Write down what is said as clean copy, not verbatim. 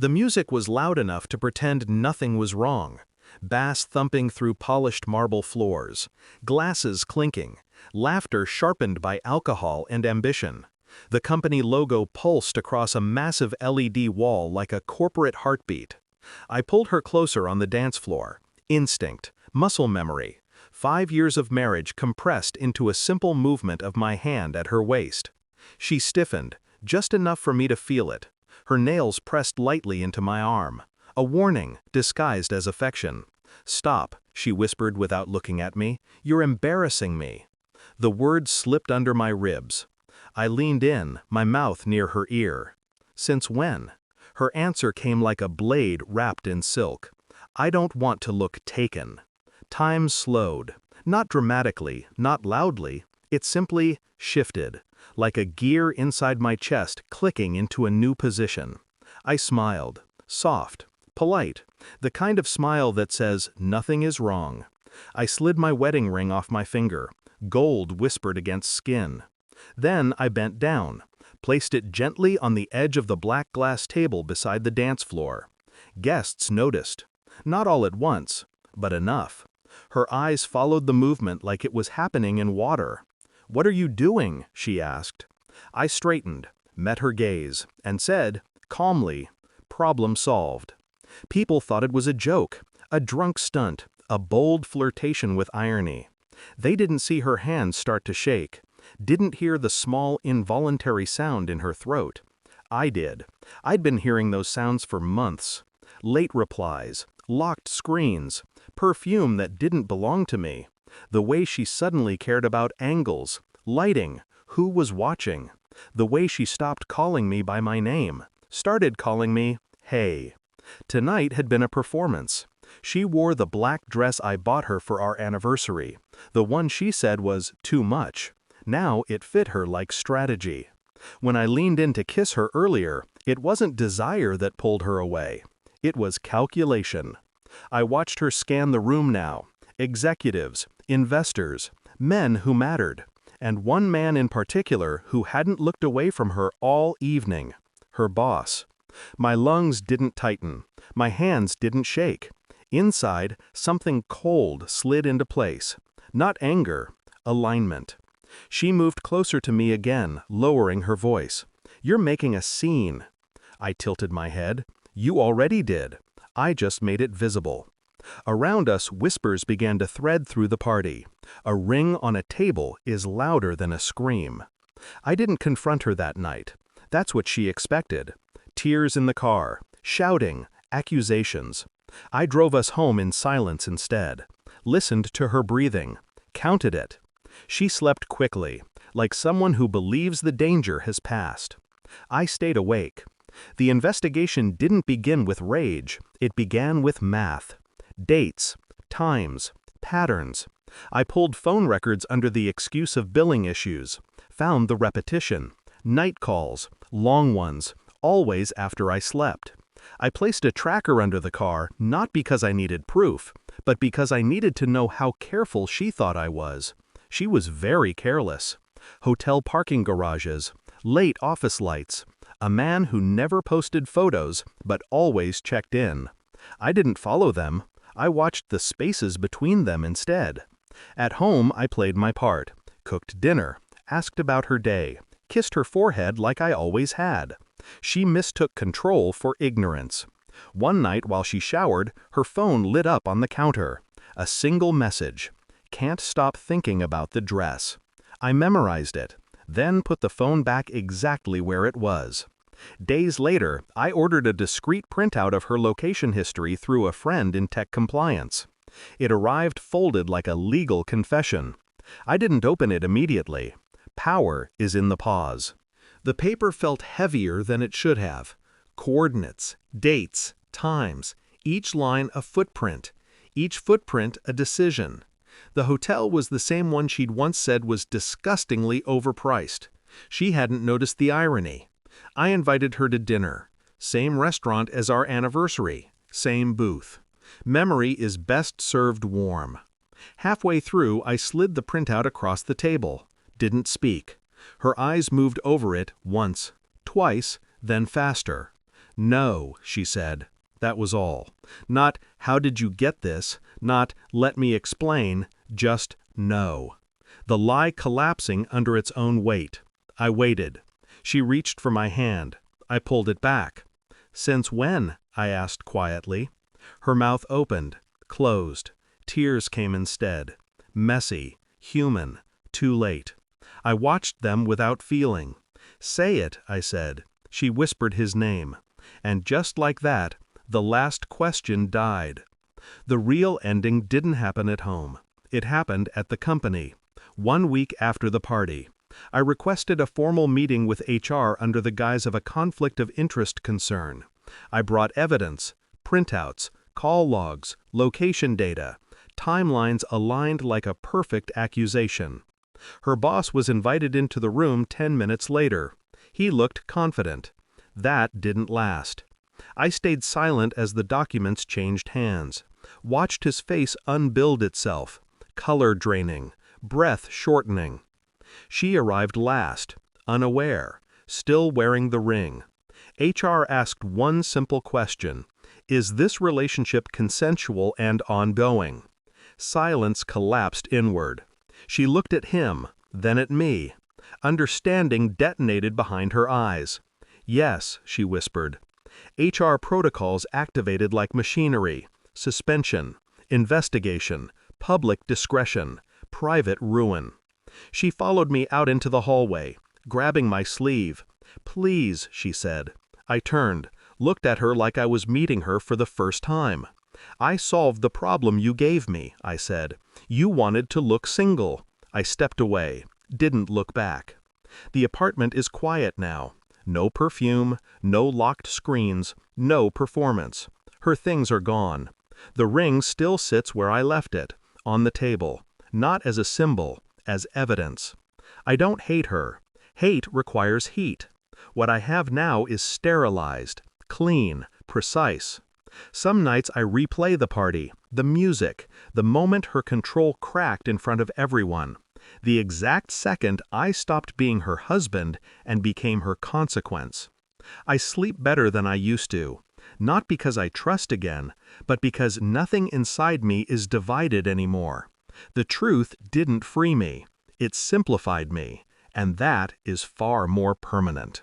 The music was loud enough to pretend nothing was wrong. Bass thumping through polished marble floors, glasses clinking, laughter sharpened by alcohol and ambition. The company logo pulsed across a massive LED wall like a corporate heartbeat. I pulled her closer on the dance floor. Instinct, muscle memory, 5 years of marriage compressed into a simple movement of my hand at her waist. She stiffened, just enough for me to feel it. Her nails pressed lightly into my arm. A warning, disguised as affection. "Stop," she whispered without looking at me. "You're embarrassing me." The words slipped under my ribs. I leaned in, my mouth near her ear. "Since when?" Her answer came like a blade wrapped in silk. "I don't want to look taken." Time slowed. Not dramatically, not loudly. It simply shifted, like a gear inside my chest clicking into a new position. I smiled. Soft. Polite. The kind of smile that says, nothing is wrong. I slid my wedding ring off my finger. Gold whispered against skin. Then I bent down, placed it gently on the edge of the black glass table beside the dance floor. Guests noticed. Not all at once, but enough. Her eyes followed the movement like it was happening in water. "What are you doing?" she asked. I straightened, met her gaze, and said, calmly, "Problem solved." People thought it was a joke, a drunk stunt, a bold flirtation with irony. They didn't see her hands start to shake, didn't hear the small, involuntary sound in her throat. I did. I'd been hearing those sounds for months. Late replies, locked screens, perfume that didn't belong to me. The way she suddenly cared about angles, lighting, who was watching. The way she stopped calling me by my name, started calling me, "Hey." Tonight had been a performance. She wore the black dress I bought her for our anniversary, the one she said was too much. Now it fit her like strategy. When I leaned in to kiss her earlier, it wasn't desire that pulled her away. It was calculation. I watched her scan the room now. Executives, investors, men who mattered, and one man in particular who hadn't looked away from her all evening. Her boss. My lungs didn't tighten. My hands didn't shake. Inside, something cold slid into place. Not anger, alignment. She moved closer to me again, lowering her voice. "You're making a scene." I tilted my head. "You already did. I just made it visible." Around us, whispers began to thread through the party. A ring on a table is louder than a scream. I didn't confront her that night. That's what she expected. Tears in the car, shouting, accusations. I drove us home in silence instead. Listened to her breathing. Counted it. She slept quickly, like someone who believes the danger has passed. I stayed awake. The investigation didn't begin with rage. It began with math. Dates, times, patterns. I pulled phone records under the excuse of billing issues. Found the repetition. Night calls, long ones, always after I slept. I placed a tracker under the car not because I needed proof, but because I needed to know how careful she thought I was. She was very careless. Hotel parking garages, late office lights, a man who never posted photos but always checked in. I didn't follow them. I watched the spaces between them instead. At home, I played my part, cooked dinner, asked about her day, kissed her forehead like I always had. She mistook control for ignorance. One night while she showered, her phone lit up on the counter. A single message. "Can't stop thinking about the dress." I memorized it, then put the phone back exactly where it was. Days later, I ordered a discreet printout of her location history through a friend in tech compliance. It arrived folded like a legal confession. I didn't open it immediately. Power is in the pause. The paper felt heavier than it should have. Coordinates, dates, times, each line a footprint, each footprint a decision. The hotel was the same one she'd once said was disgustingly overpriced. She hadn't noticed the irony. I invited her to dinner. Same restaurant as our anniversary. Same booth. Memory is best served warm. Halfway through, I slid the printout across the table. Didn't speak. Her eyes moved over it once, twice, then faster. "No," she said. That was all. Not, "How did you get this?" Not, "Let me explain," just no. The lie collapsing under its own weight. I waited. She reached for my hand. I pulled it back. "Since when?" I asked quietly. Her mouth opened, closed. Tears came instead. Messy, human, too late. I watched them without feeling. "Say it," I said. She whispered his name. And just like that, the last question died. The real ending didn't happen at home. It happened at the company. 1 week after the party. I requested a formal meeting with HR under the guise of a conflict of interest concern. I brought evidence, printouts, call logs, location data, timelines aligned like a perfect accusation. Her boss was invited into the room 10 minutes later. He looked confident. That didn't last. I stayed silent as the documents changed hands. Watched his face unbuild itself, color draining, breath shortening. She arrived last, unaware, still wearing the ring. HR asked one simple question: is this relationship consensual and ongoing? Silence collapsed inward. She looked at him, then at me. Understanding detonated behind her eyes. "Yes," she whispered. HR protocols activated like machinery. Suspension, investigation, public discretion, private ruin. She followed me out into the hallway, grabbing my sleeve. "Please," she said. I turned, looked at her like I was meeting her for the first time. "I solved the problem you gave me," I said. "You wanted to look single." I stepped away, didn't look back. The apartment is quiet now. No perfume, no locked screens, no performance. Her things are gone. The ring still sits where I left it, on the table, not as a symbol, as evidence. I don't hate her. Hate requires heat. What I have now is sterilized, clean, precise. Some nights I replay the party, the music, the moment her control cracked in front of everyone. The exact second I stopped being her husband and became her consequence. I sleep better than I used to, not because I trust again, but because nothing inside me is divided anymore. The truth didn't free me, it simplified me, and that is far more permanent.